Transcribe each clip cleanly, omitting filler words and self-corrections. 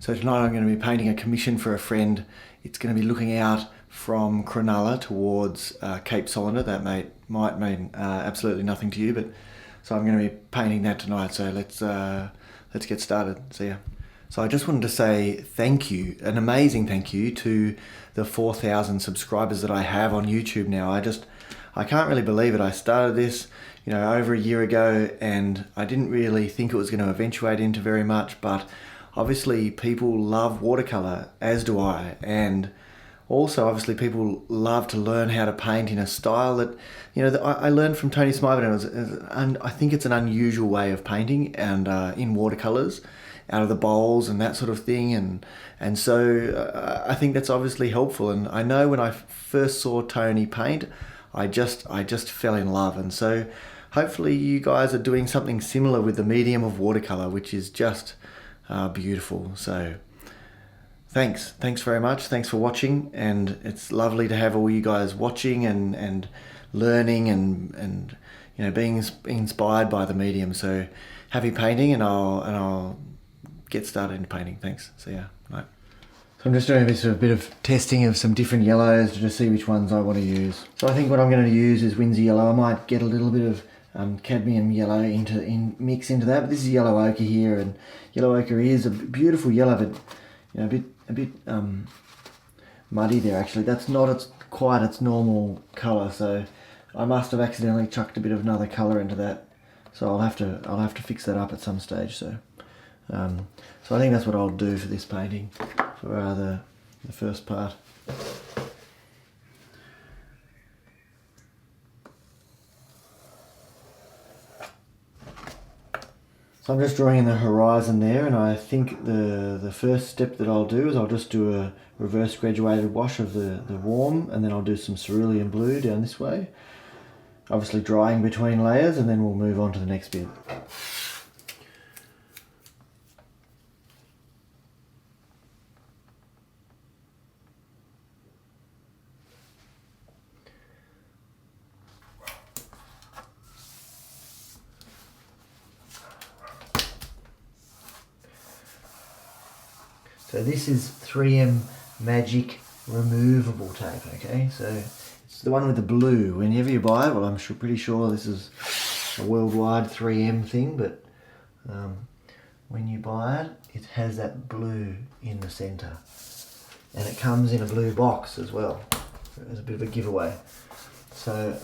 So tonight I'm going to be painting a commission for a friend. It's going to be looking out from Cronulla towards Cape Solander. That might mean absolutely nothing to you, but so I'm going to be painting that tonight. So let's get started. See ya. So I just wanted to say thank you, an amazing thank you to the 4,000 subscribers that I have on YouTube now. I can't really believe it. I started this, over a year ago, and I didn't really think it was going to eventuate into very much, but obviously people love watercolour, as do I, and also obviously people love to learn how to paint in a style that, that I learned from Tony Smythe, and I think it's an unusual way of painting, and in watercolours, out of the bowls and that sort of thing, and so I think that's obviously helpful. And I know when I first saw Tony paint, I just fell in love, and so hopefully you guys are doing something similar with the medium of watercolour, which is just beautiful. So thanks very much. Thanks for watching, and it's lovely to have all you guys watching and learning and being inspired by the medium. So happy painting, and I'll get started in painting. Thanks. See ya. Bye. So I'm just doing a bit of testing of some different yellows to just see which ones I want to use. So I think what I'm going to use is winsor yellow. I might get a little bit of cadmium yellow mix into that, but this is yellow ochre here, and yellow ochre is a beautiful yellow, but a bit muddy there actually. That's not quite its normal colour, so I must have accidentally chucked a bit of another colour into that. So I'll have to fix that up at some stage. So I think that's what I'll do for this painting, for the first part. So I'm just drawing in the horizon there, and I think the first step that I'll do is I'll just do a reverse graduated wash of the warm, and then I'll do some cerulean blue down this way, obviously drying between layers, and then we'll move on to the next bit. So this is 3M Magic removable tape, okay? So it's the one with the blue. Whenever you buy it, well, I'm pretty sure this is a worldwide 3M thing, but when you buy it, it has that blue in the centre. And it comes in a blue box as well. It's a bit of a giveaway. So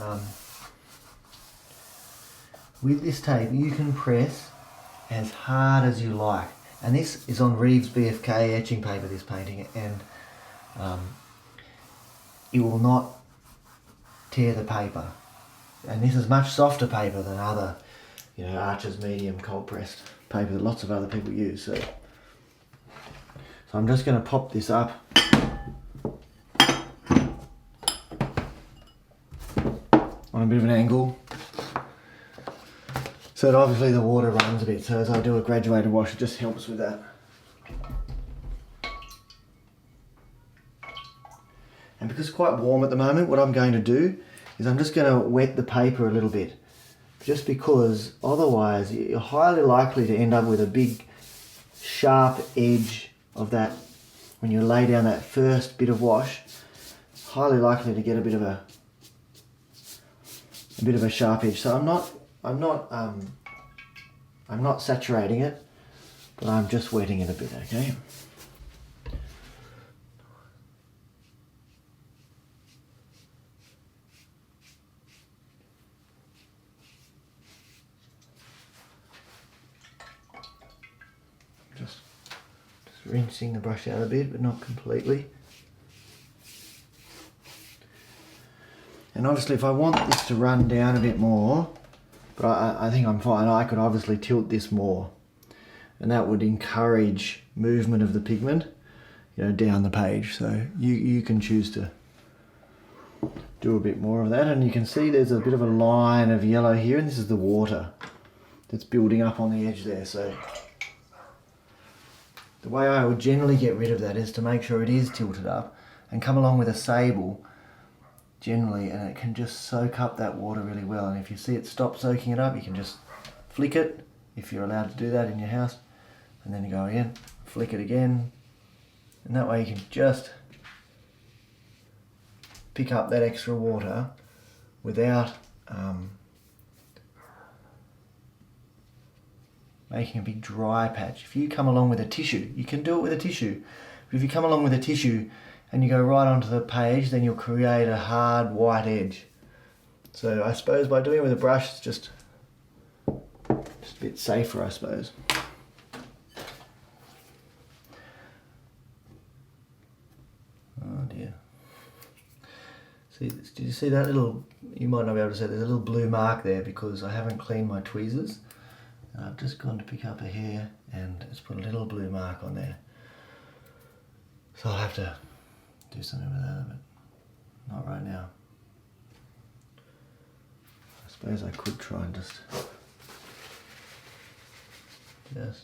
with this tape, you can press as hard as you like. And this is on Rives BFK etching paper, this painting, and it will not tear the paper. And this is much softer paper than other, Archer's medium cold pressed paper that lots of other people use. So I'm just going to pop this up on a bit of an angle, so that obviously the water runs a bit. So as I do a graduated wash, it just helps with that. And because it's quite warm at the moment, what I'm going to do is I'm just going to wet the paper a little bit, just because otherwise you're highly likely to end up with a big sharp edge of that when you lay down that first bit of wash. Highly likely to get a bit of a sharp edge. So I'm not saturating it, but I'm just wetting it a bit, okay? Just rinsing the brush out a bit, but not completely. And obviously if I want this to run down a bit more, but I think I'm fine. I could obviously tilt this more, and that would encourage movement of the pigment, down the page. So you can choose to do a bit more of that, and you can see there's a bit of a line of yellow here, and this is the water that's building up on the edge there. So the way I would generally get rid of that is to make sure it is tilted up and come along with a sable generally, and it can just soak up that water really well. And if you see it stop soaking it up, you can just flick it, if you're allowed to do that in your house, and then you go again, flick it again, and that way you can just pick up that extra water without making a big dry patch. If you come along with a tissue, you can do it with a tissue, but if you come along with a tissue and you go right onto the page, then you'll create a hard white edge. So I suppose by doing it with a brush, it's just a bit safer, I suppose. Oh dear. See, did you see that little, you might not be able to see, there's a little blue mark there because I haven't cleaned my tweezers. And I've just gone to pick up a hair and it's put a little blue mark on there. So I'll have to do something with that, but not right now. I suppose I could try and just there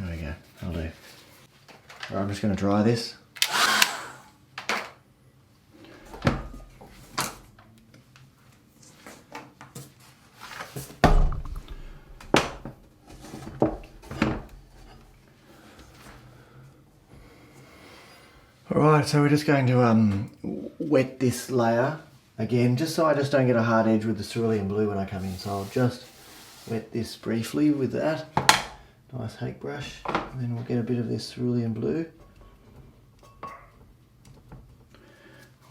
we go, I'll do. Right, I'm just going to dry this. Alright, so we're just going to wet this layer again, just so I just don't get a hard edge with the cerulean blue when I come in. So I'll just wet this briefly with that. Nice hake brush, and then we'll get a bit of this cerulean blue.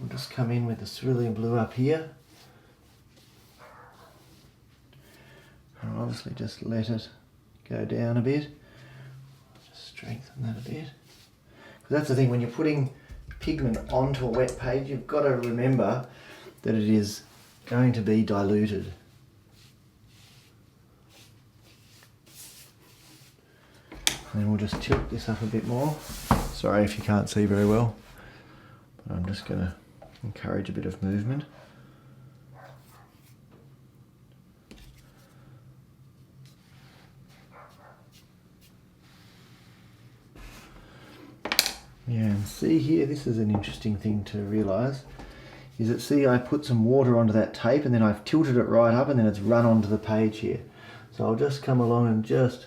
We'll just come in with the cerulean blue up here. And obviously just let it go down a bit. Just strengthen that a bit. Because that's the thing, when you're putting pigment onto a wet page, you've got to remember that it is going to be diluted. And then we'll just tilt this up a bit more. Sorry if you can't see very well, but I'm just going to encourage a bit of movement. Yeah, and see here, this is an interesting thing to realise, is that see I put some water onto that tape and then I've tilted it right up and then it's run onto the page here. So I'll just come along and just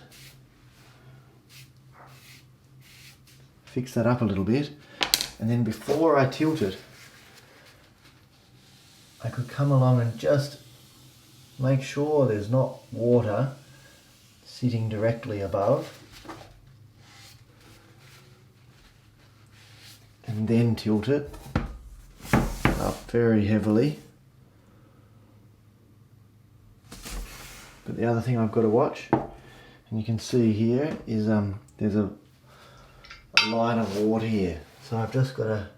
fix that up a little bit, and then before I tilt it, I could come along and just make sure there's not water sitting directly above, and then tilt it up very heavily. But the other thing I've got to watch, and you can see here, is there's a line of water here, so I've just got to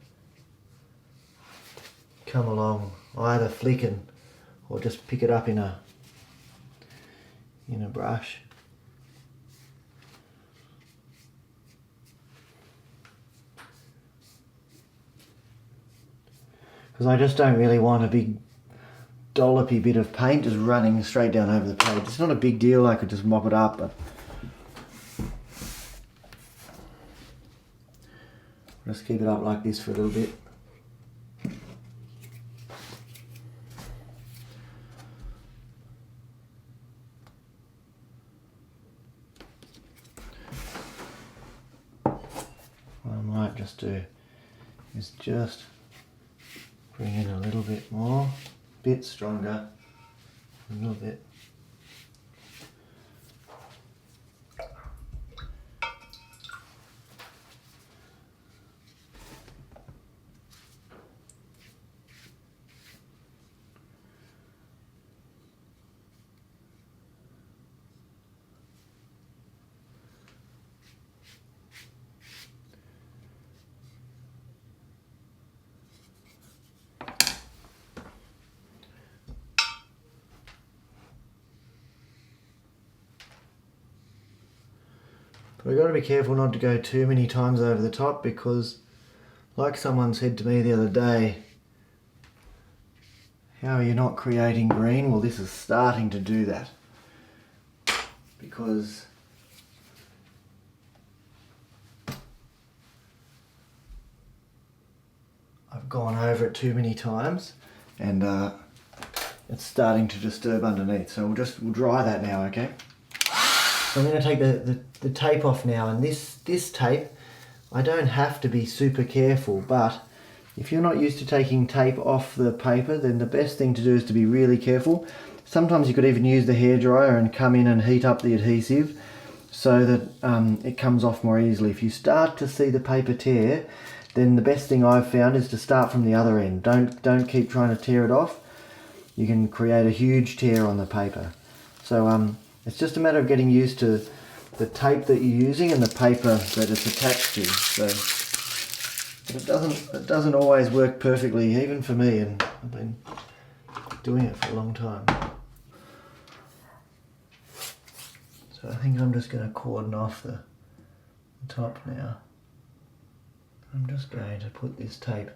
come along, either flicking or just pick it up in a brush. Because I just don't really want a big dollopy bit of paint just running straight down over the page. It's not a big deal, I could just mop it up, but just keep it up like this for a little bit. What I might just do is just bring in a little bit more, a bit stronger, a little bit. But we've got to be careful not to go too many times over the top, because like someone said to me the other day, how are you not creating green? Well, this is starting to do that, because I've gone over it too many times and it's starting to disturb underneath. So we'll dry that now, okay? So I'm going to take the tape off now, and this tape, I don't have to be super careful, but if you're not used to taking tape off the paper, then the best thing to do is to be really careful. Sometimes you could even use the hairdryer and come in and heat up the adhesive so that it comes off more easily. If you start to see the paper tear, then the best thing I've found is to start from the other end. Don't keep trying to tear it off. You can create a huge tear on the paper. So it's just a matter of getting used to the tape that you're using and the paper that it's attached to. So but it doesn't always work perfectly, even for me, and I've been doing it for a long time. So I think I'm just going to cordon off the top now. I'm just going to put this tape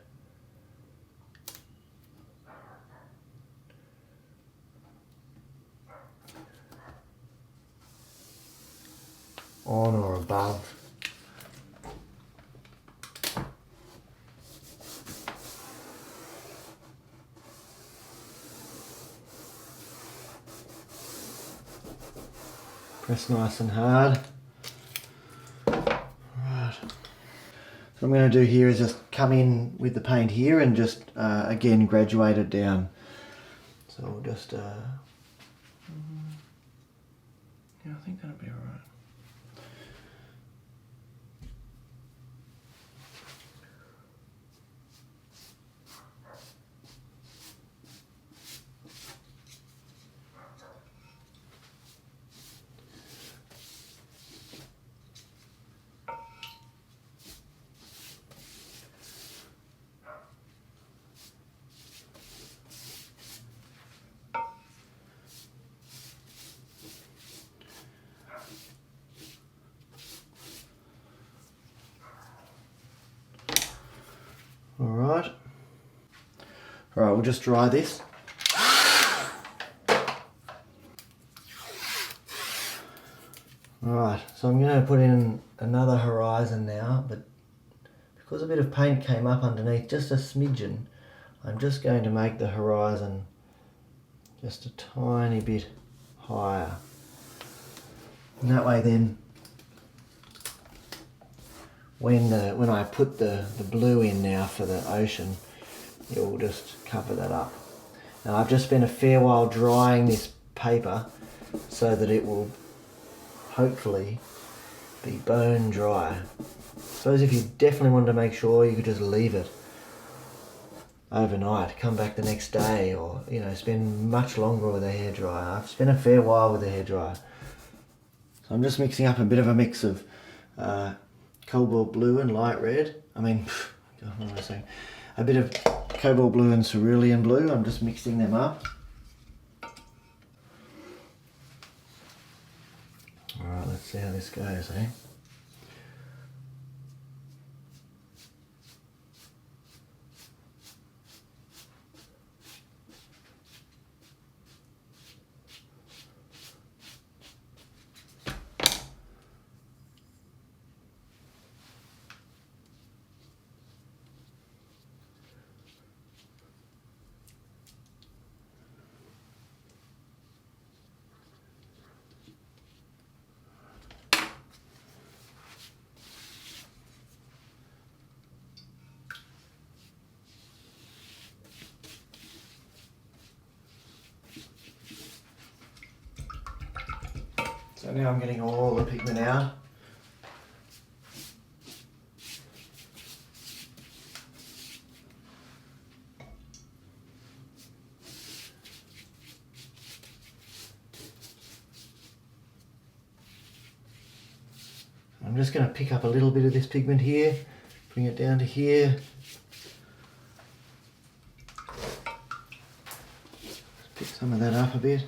on or above press nice and hard. Right. So what I'm going to do here is just come in with the paint here and just again graduate it down. So we'll just yeah, I think that'll be alright. Alright, we'll just dry this. Alright, so I'm going to put in another horizon now, but because a bit of paint came up underneath, just a smidgen, I'm just going to make the horizon just a tiny bit higher. And that way then, when I put the blue in now for the ocean, it will just cover that up. Now I've just spent a fair while drying this paper so that it will hopefully be bone dry. I suppose if you definitely wanted to make sure, you could just leave it overnight, come back the next day, or spend much longer with a hairdryer. I've spent a fair while with a hairdryer. So I'm just mixing up a bit of a mix of cobalt blue and light red. I mean, what am I saying? A bit of cobalt blue and cerulean blue. I'm just mixing them up. Alright, let's see how this goes, eh? So now I'm getting all the pigment out. I'm just going to pick up a little bit of this pigment here, bring it down to here. Pick some of that up a bit.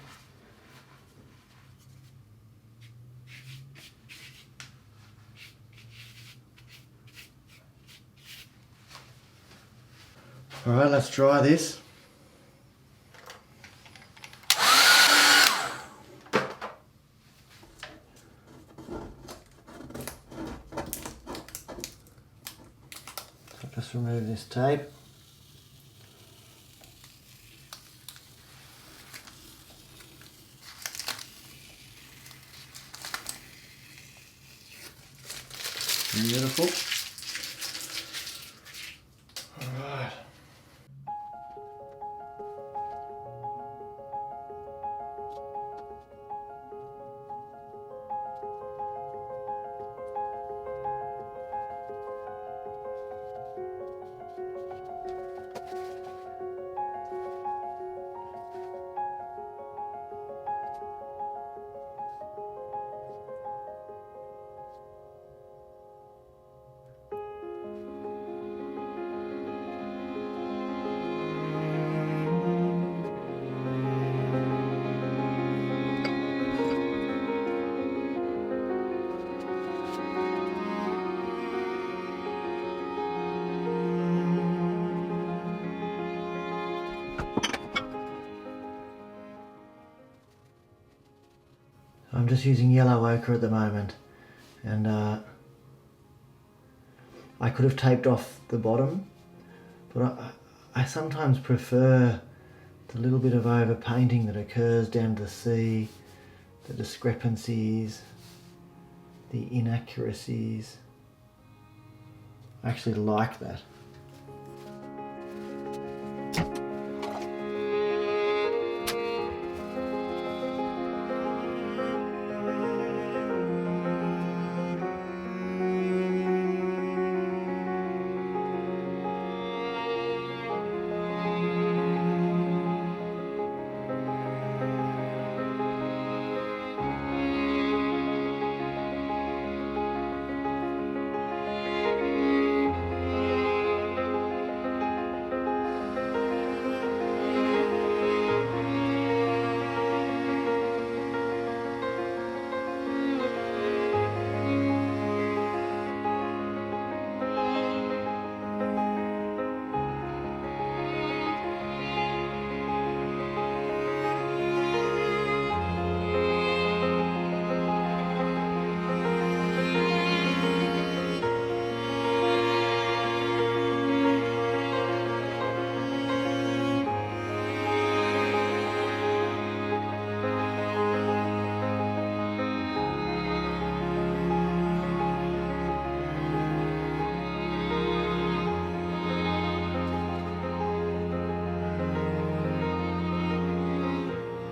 Alright, let's dry this. So just remove this tape. Beautiful. All right. I'm just using yellow ochre at the moment, and I could have taped off the bottom, but I sometimes prefer the little bit of overpainting that occurs down to the sea, the discrepancies, the inaccuracies. I actually like that.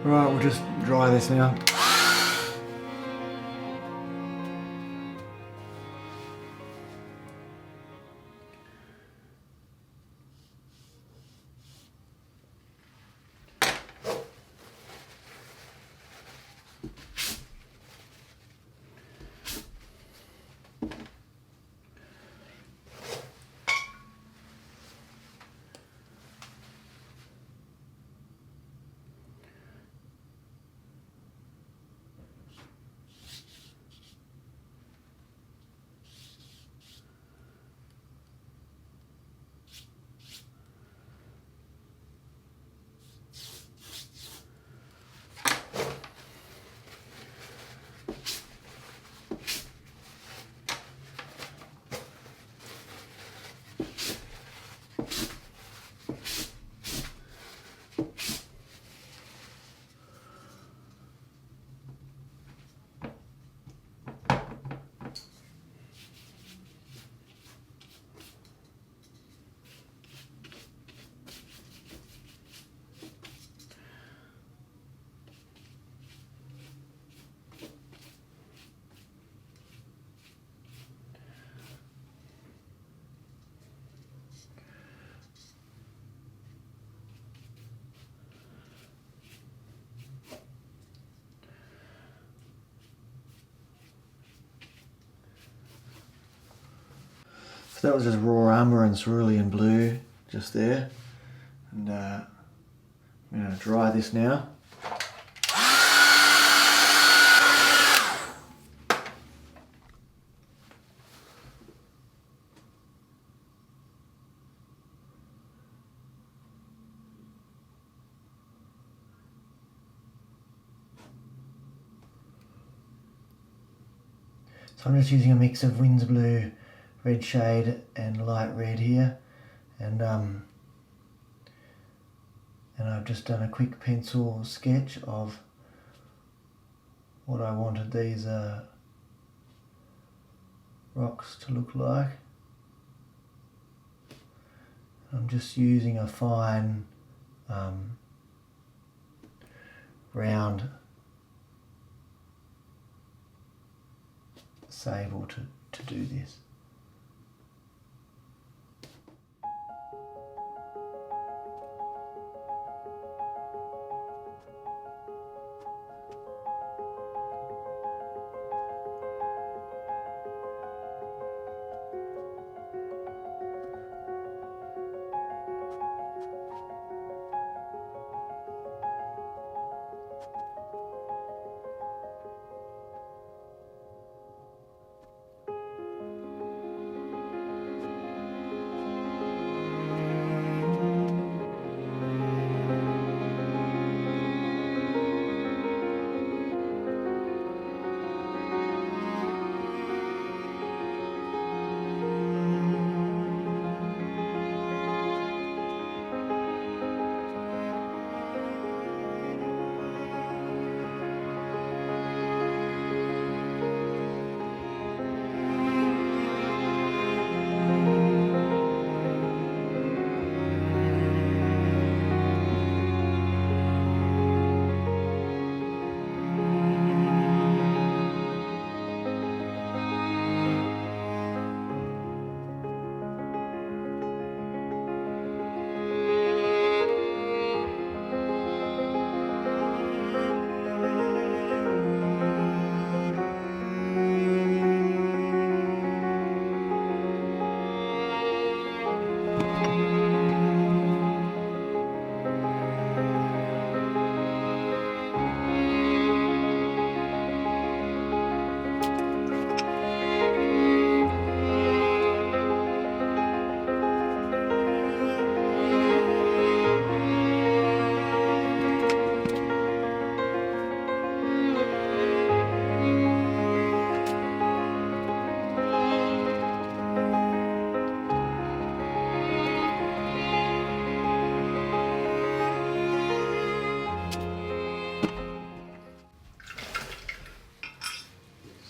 Right, we'll just dry this now. So that was just raw umber and cerulean blue just there, and I'm going to dry this now. So I'm just using a mix of Winsor blue, red shade and light red here, and I've just done a quick pencil sketch of what I wanted these rocks to look like. I'm just using a fine round sable to do this.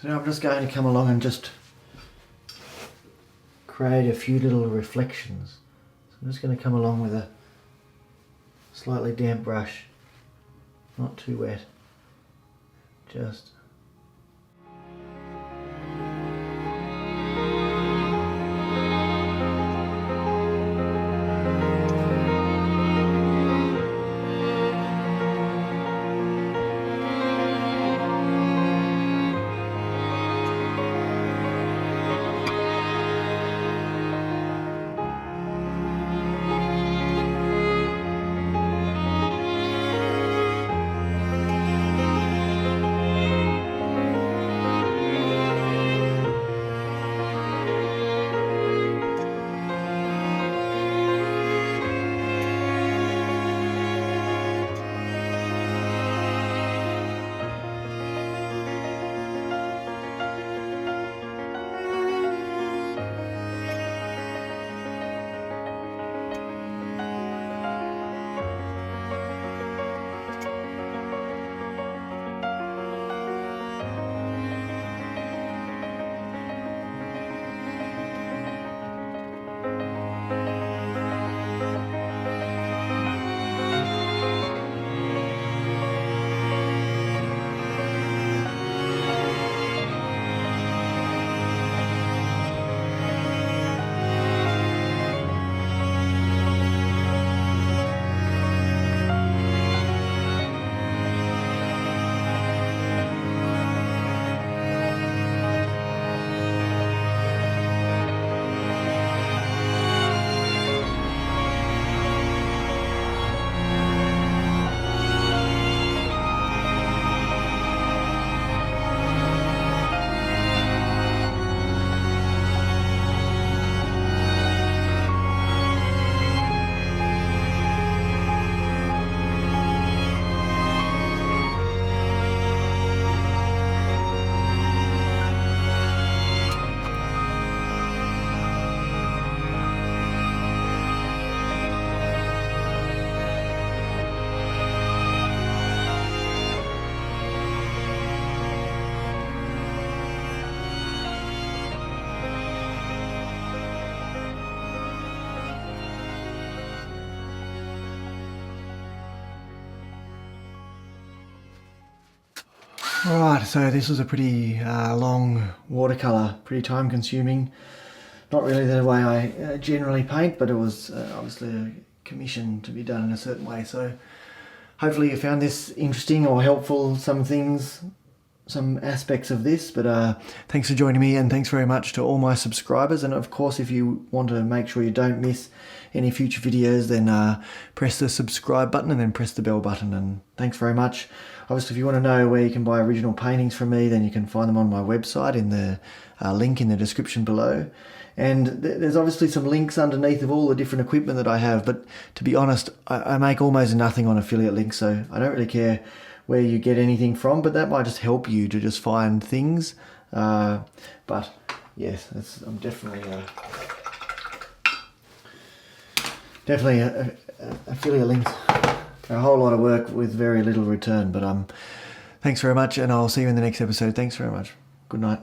So now I'm just going to come along and just create a few little reflections. So I'm just going to come along with a slightly damp brush, not too wet, just Alright, so this was a pretty long watercolour, pretty time consuming. Not really the way I generally paint, but it was obviously a commission to be done in a certain way. So hopefully you found this interesting or helpful, some things, some aspects of this. But thanks for joining me, and thanks very much to all my subscribers. And of course, if you want to make sure you don't miss any future videos, then press the subscribe button and then press the bell button. And thanks very much. Obviously, if you want to know where you can buy original paintings from me, then you can find them on my website in the link in the description below. And there's obviously some links underneath of all the different equipment that I have, but to be honest, I make almost nothing on affiliate links, so I don't really care where you get anything from, but that might just help you to just find things. But yes, I'm definitely affiliate links. A whole lot of work with very little return, but thanks very much, and I'll see you in the next episode. Thanks very much. Good night.